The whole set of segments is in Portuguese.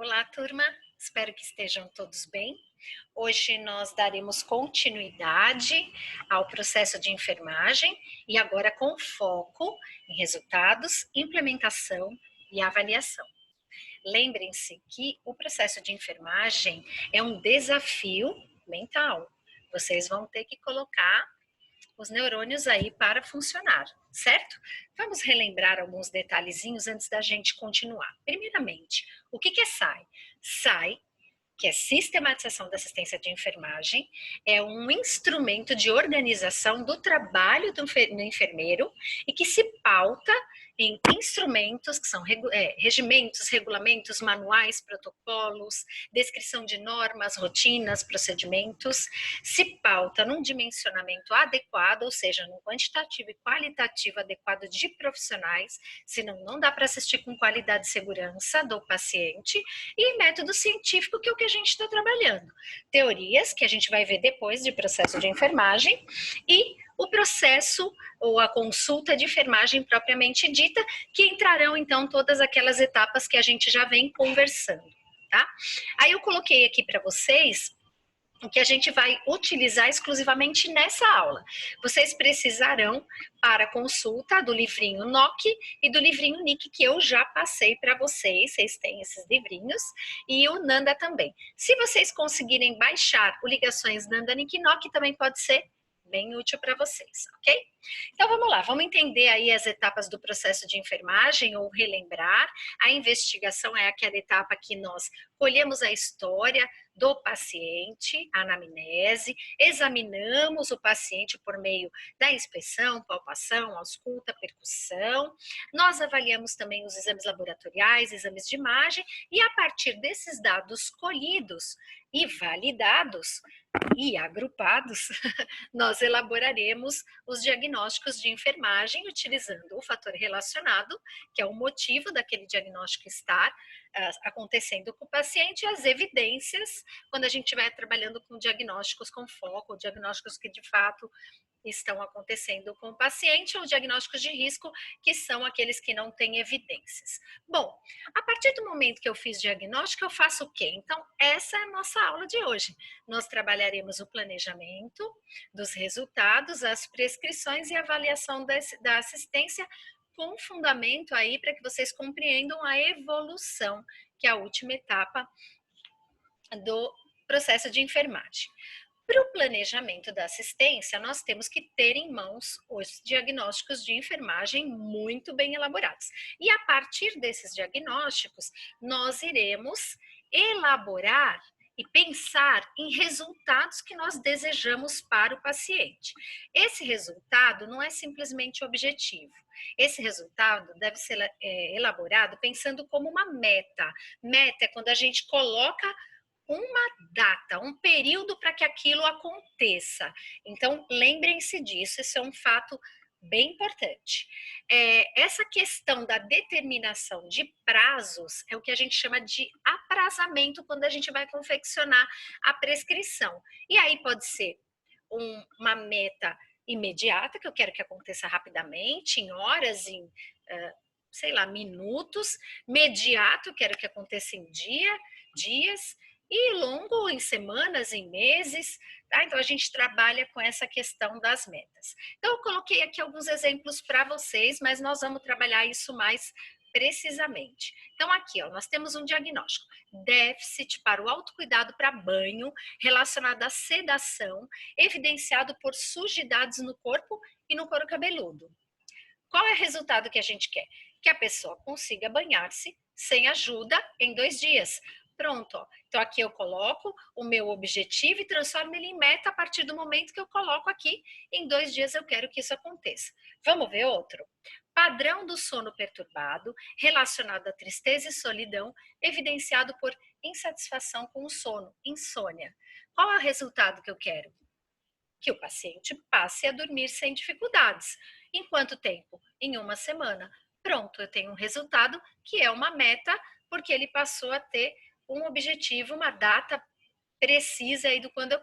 Olá, turma. Espero que estejam todos bem. Hoje nós daremos continuidade ao processo de enfermagem e agora com foco em resultados, implementação e avaliação. Lembrem-se que o processo de enfermagem é um desafio mental. Vocês vão ter que colocar os neurônios aí para funcionar, certo? Vamos relembrar alguns detalhezinhos antes da gente continuar. Primeiramente, o que é SAI? SAI, que é Sistematização da Assistência de Enfermagem, é um instrumento de organização do trabalho do enfermeiro e que se pauta em instrumentos que são regimentos, regulamentos, manuais, protocolos, descrição de normas, rotinas, procedimentos, se pauta num dimensionamento adequado, ou seja, num quantitativo e qualitativo adequado de profissionais, senão não dá para assistir com qualidade e segurança do paciente, e método científico, que é o que a gente está trabalhando. Teorias, que a gente vai ver depois de processo de enfermagem, e o processo ou a consulta de enfermagem propriamente dita, que entrarão então todas aquelas etapas que a gente já vem conversando, tá? Aí eu coloquei aqui para vocês o que a gente vai utilizar exclusivamente nessa aula. Vocês precisarão, para consulta, do livrinho NOC e do livrinho NIC, que eu já passei para vocês têm esses livrinhos, e o Nanda também. Se vocês conseguirem baixar o Ligações Nanda NIC NOC, também pode ser bem útil para vocês, ok? Então vamos lá, vamos entender aí as etapas do processo de enfermagem ou relembrar. A investigação é aquela etapa que nós colhemos a história do paciente, a anamnese, examinamos o paciente por meio da inspeção, palpação, ausculta, percussão. Nós avaliamos também os exames laboratoriais, exames de imagem, e a partir desses dados colhidos e validados e agrupados, nós elaboraremos os diagnósticos de enfermagem utilizando o fator relacionado, que é o motivo daquele diagnóstico estar acontecendo com o paciente, e as evidências, quando a gente estiver trabalhando com diagnósticos com foco, diagnósticos que de fato estão acontecendo com o paciente, ou diagnósticos de risco, que são aqueles que não têm evidências. Bom, a partir do momento que eu fiz diagnóstico, eu faço o quê? Então, essa é a nossa aula de hoje. Nós trabalharemos o planejamento dos resultados, as prescrições e avaliação da assistência, com fundamento aí para que vocês compreendam a evolução, que é a última etapa do processo de enfermagem. Para o planejamento da assistência, nós temos que ter em mãos os diagnósticos de enfermagem muito bem elaborados. E a partir desses diagnósticos, nós iremos elaborar e pensar em resultados que nós desejamos para o paciente. Esse resultado não é simplesmente objetivo. Esse resultado deve ser elaborado pensando como uma meta. Meta é quando a gente coloca uma data, um período para que aquilo aconteça. Então, lembrem-se disso, isso é um fato bem importante. Essa questão da determinação de prazos é o que a gente chama de aprazamento quando a gente vai confeccionar a prescrição. E aí pode ser uma meta imediata, que eu quero que aconteça rapidamente, em horas, em, sei lá, minutos. Mediato, quero que aconteça em dias, e longo em semanas, em meses, tá? Então a gente trabalha com essa questão das metas. Então eu coloquei aqui alguns exemplos para vocês, mas nós vamos trabalhar isso mais precisamente. Então aqui, ó, nós temos um diagnóstico: déficit para o autocuidado para banho, relacionado à sedação, evidenciado por sujidades no corpo e no couro cabeludo. Qual é o resultado que a gente quer? Que a pessoa consiga banhar-se sem ajuda em 2 dias. Pronto, ó. Então aqui eu coloco o meu objetivo e transformo ele em meta a partir do momento que eu coloco aqui. Em 2 dias eu quero que isso aconteça. Vamos ver outro? Padrão do sono perturbado, relacionado à tristeza e solidão, evidenciado por insatisfação com o sono, insônia. Qual é o resultado que eu quero? Que o paciente passe a dormir sem dificuldades. Em quanto tempo? Em 1 semana. Pronto, eu tenho um resultado que é uma meta, porque ele passou a ter um objetivo, uma data precisa aí de quando eu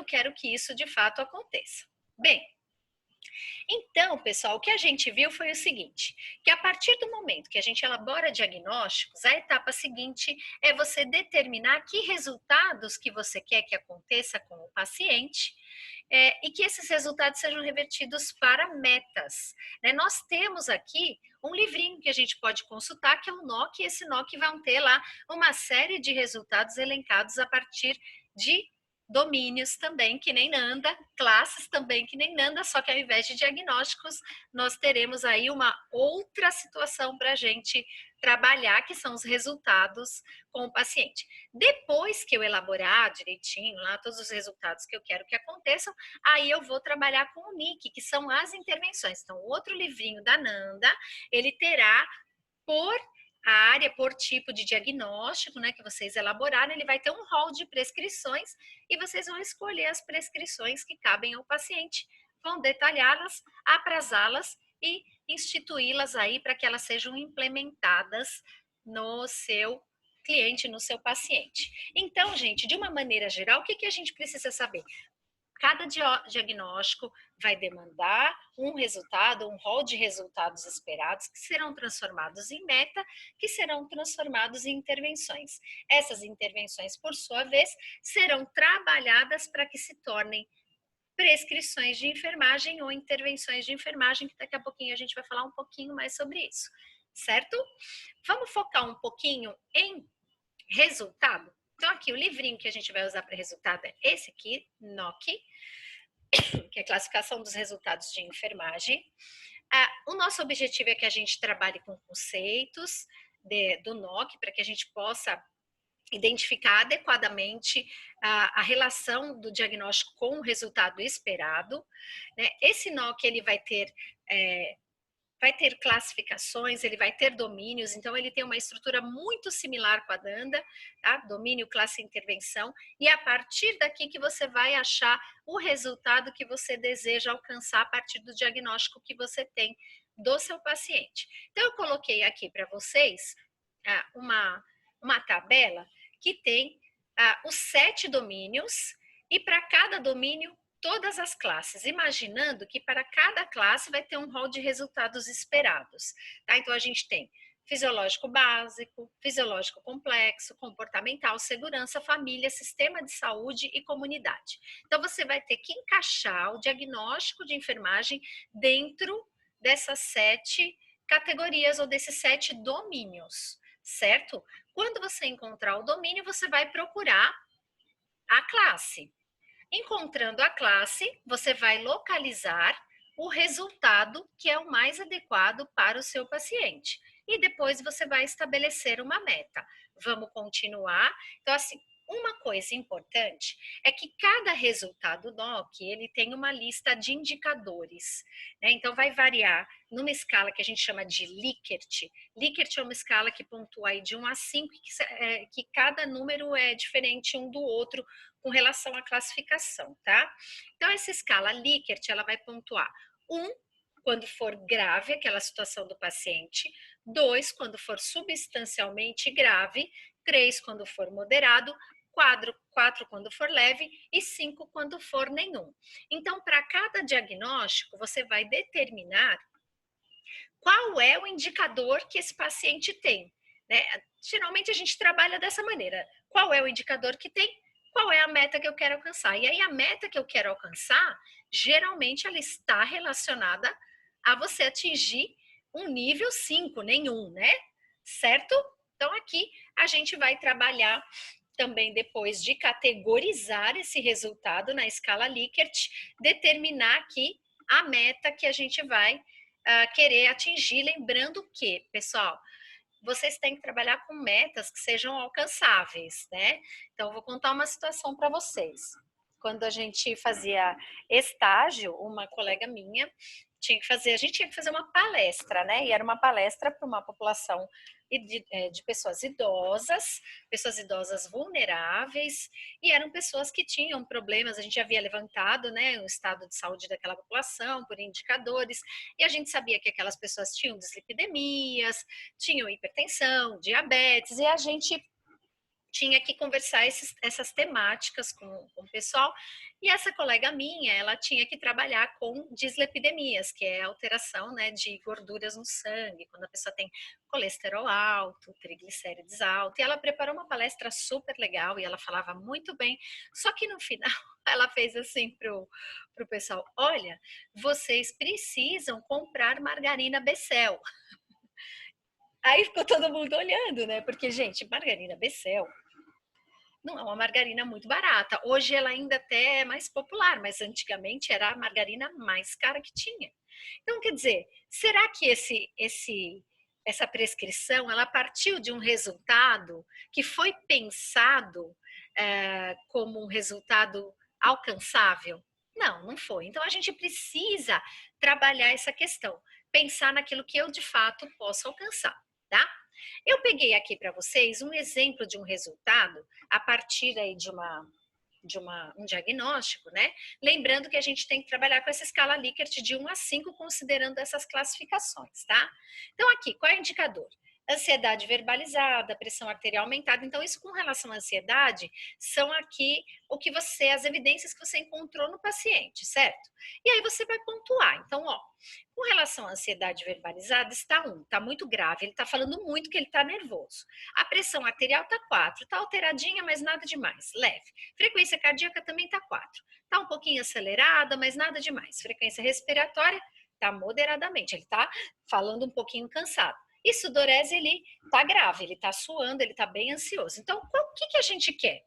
quero que isso de fato aconteça. Bem, Então, pessoal, o que a gente viu foi o seguinte, que a partir do momento que a gente elabora diagnósticos, a etapa seguinte é você determinar que resultados que você quer que aconteça com o paciente, e que esses resultados sejam revertidos para metas. Né? Nós temos aqui um livrinho que a gente pode consultar, que é o NOC, e esse NOC vai ter lá uma série de resultados elencados a partir de domínios também, que nem Nanda, classes também, que nem Nanda, só que ao invés de diagnósticos, nós teremos aí uma outra situação para a gente trabalhar, que são os resultados com o paciente. Depois que eu elaborar direitinho lá todos os resultados que eu quero que aconteçam, aí eu vou trabalhar com o NIC, que são as intervenções. Então, o outro livrinho da Nanda, ele terá por a área, por tipo de diagnóstico, né, que vocês elaboraram, ele vai ter um rol de prescrições e vocês vão escolher as prescrições que cabem ao paciente, vão detalhá-las, aprazá-las e instituí-las aí para que elas sejam implementadas no seu cliente, no seu paciente. Então, gente, de uma maneira geral, o que a gente precisa saber? Cada diagnóstico vai demandar um resultado, um rol de resultados esperados, que serão transformados em meta, que serão transformados em intervenções. Essas intervenções, por sua vez, serão trabalhadas para que se tornem prescrições de enfermagem ou intervenções de enfermagem, que daqui a pouquinho a gente vai falar um pouquinho mais sobre isso, certo? Vamos focar um pouquinho em resultado? Então, aqui, o livrinho que a gente vai usar para resultado é esse aqui, NOC, que é a classificação dos resultados de enfermagem. O nosso objetivo é que a gente trabalhe com conceitos do NOC, para que a gente possa identificar adequadamente a relação do diagnóstico com o resultado esperado. Né? Esse NOC ele vai ter classificações, ele vai ter domínios, então ele tem uma estrutura muito similar com a Danda, tá? Domínio, classe, intervenção, e é a partir daqui que você vai achar o resultado que você deseja alcançar a partir do diagnóstico que você tem do seu paciente. Então eu coloquei aqui para vocês uma tabela que tem os 7 domínios, e para cada domínio todas as classes, imaginando que para cada classe vai ter um rol de resultados esperados. Tá? Então, a gente tem fisiológico básico, fisiológico complexo, comportamental, segurança, família, sistema de saúde e comunidade. Então, você vai ter que encaixar o diagnóstico de enfermagem dentro dessas 7 categorias ou desses 7 domínios, certo? Quando você encontrar o domínio, você vai procurar a classe. Encontrando a classe, você vai localizar o resultado que é o mais adequado para o seu paciente. E depois você vai estabelecer uma meta. Vamos continuar. Então, assim, uma coisa importante é que cada resultado NOC, ele tem uma lista de indicadores, né? Então, vai variar numa escala que a gente chama de Likert. Likert é uma escala que pontua aí de 1 a 5, que cada número é diferente um do outro com relação à classificação, tá? Então, essa escala Likert, ela vai pontuar 1, quando for grave aquela situação do paciente, 2, quando for substancialmente grave, 3, quando for moderado, 4 quando for leve e 5 quando for nenhum. Então, para cada diagnóstico, você vai determinar qual é o indicador que esse paciente tem. Né? Geralmente a gente trabalha dessa maneira. Qual é o indicador que tem? Qual é a meta que eu quero alcançar? E aí a meta que eu quero alcançar, geralmente ela está relacionada a você atingir um nível 5, nenhum, né? Certo? Então aqui a gente vai trabalhar também, depois de categorizar esse resultado na escala Likert, determinar aqui a meta que a gente vai querer atingir. Lembrando que, pessoal, vocês têm que trabalhar com metas que sejam alcançáveis, né? Então, eu vou contar uma situação para vocês. Quando a gente fazia estágio, uma colega minha a gente tinha que fazer uma palestra, né? E era uma palestra para uma população de pessoas idosas vulneráveis, e eram pessoas que tinham problemas. A gente havia levantado, né, o estado de saúde daquela população por indicadores, e a gente sabia que aquelas pessoas tinham dislipidemias, tinham hipertensão, diabetes, e a gente tinha que conversar essas temáticas com o pessoal, e essa colega minha, ela tinha que trabalhar com dislipidemias, que é a alteração, né, de gorduras no sangue, quando a pessoa tem colesterol alto, triglicérides alto, e ela preparou uma palestra super legal, e ela falava muito bem, só que no final ela fez assim pro pessoal, olha, vocês precisam comprar margarina Becel. Aí ficou todo mundo olhando, né? Porque, gente, margarina Becel não é uma margarina muito barata. Hoje ela ainda até é mais popular, mas antigamente era a margarina mais cara que tinha. Então, quer dizer, será que essa prescrição ela partiu de um resultado que foi pensado como um resultado alcançável? Não, não foi. Então a gente precisa trabalhar essa questão, pensar naquilo que eu de fato posso alcançar, tá? Eu peguei aqui para vocês um exemplo de um resultado a partir aí um diagnóstico, né? Lembrando que a gente tem que trabalhar com essa escala Likert de 1 a 5, considerando essas classificações, tá? Então, aqui, qual é o indicador? Ansiedade verbalizada, pressão arterial aumentada. Então, isso com relação à ansiedade, são aqui as evidências que você encontrou no paciente, certo? E aí você vai pontuar. Então, ó, com relação à ansiedade verbalizada, está 1, está muito grave, ele está falando muito que ele está nervoso. A pressão arterial está 4, está alteradinha, mas nada demais, leve. Frequência cardíaca também está 4. Está um pouquinho acelerada, mas nada demais. Frequência respiratória está moderadamente. Ele está falando um pouquinho cansado. E sudorese, ele está grave, ele está suando, ele está bem ansioso. Então, o que a gente quer?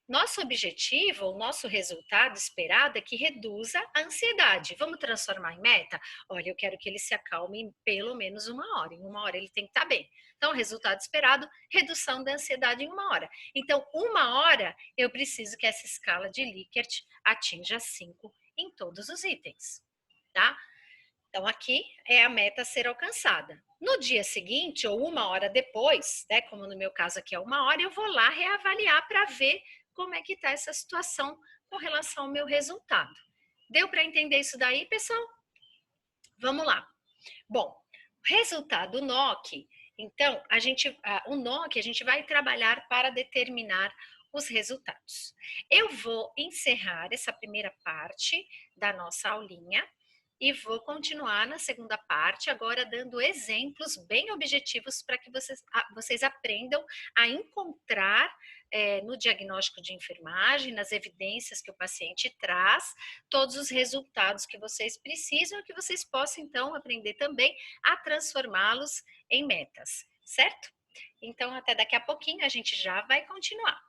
Nosso objetivo, o nosso resultado esperado é que reduza a ansiedade. Vamos transformar em meta? Olha, eu quero que ele se acalme em pelo menos 1 hora. Em 1 hora ele tem que estar bem. Então, resultado esperado, redução da ansiedade em 1 hora. Então, 1 hora, eu preciso que essa escala de Likert atinja 5 em todos os itens, tá? Então, aqui é a meta a ser alcançada. No dia seguinte, ou 1 hora depois, né, como no meu caso aqui é 1 hora, eu vou lá reavaliar para ver como é que está essa situação com relação ao meu resultado. Deu para entender isso daí, pessoal? Vamos lá. Bom, resultado NOC. Então, o NOC a gente vai trabalhar para determinar os resultados. Eu vou encerrar essa primeira parte da nossa aulinha e vou continuar na segunda parte, agora dando exemplos bem objetivos para que vocês aprendam a encontrar no diagnóstico de enfermagem, nas evidências que o paciente traz, todos os resultados que vocês precisam e que vocês possam, então, aprender também a transformá-los em metas, certo? Então, até daqui a pouquinho a gente já vai continuar.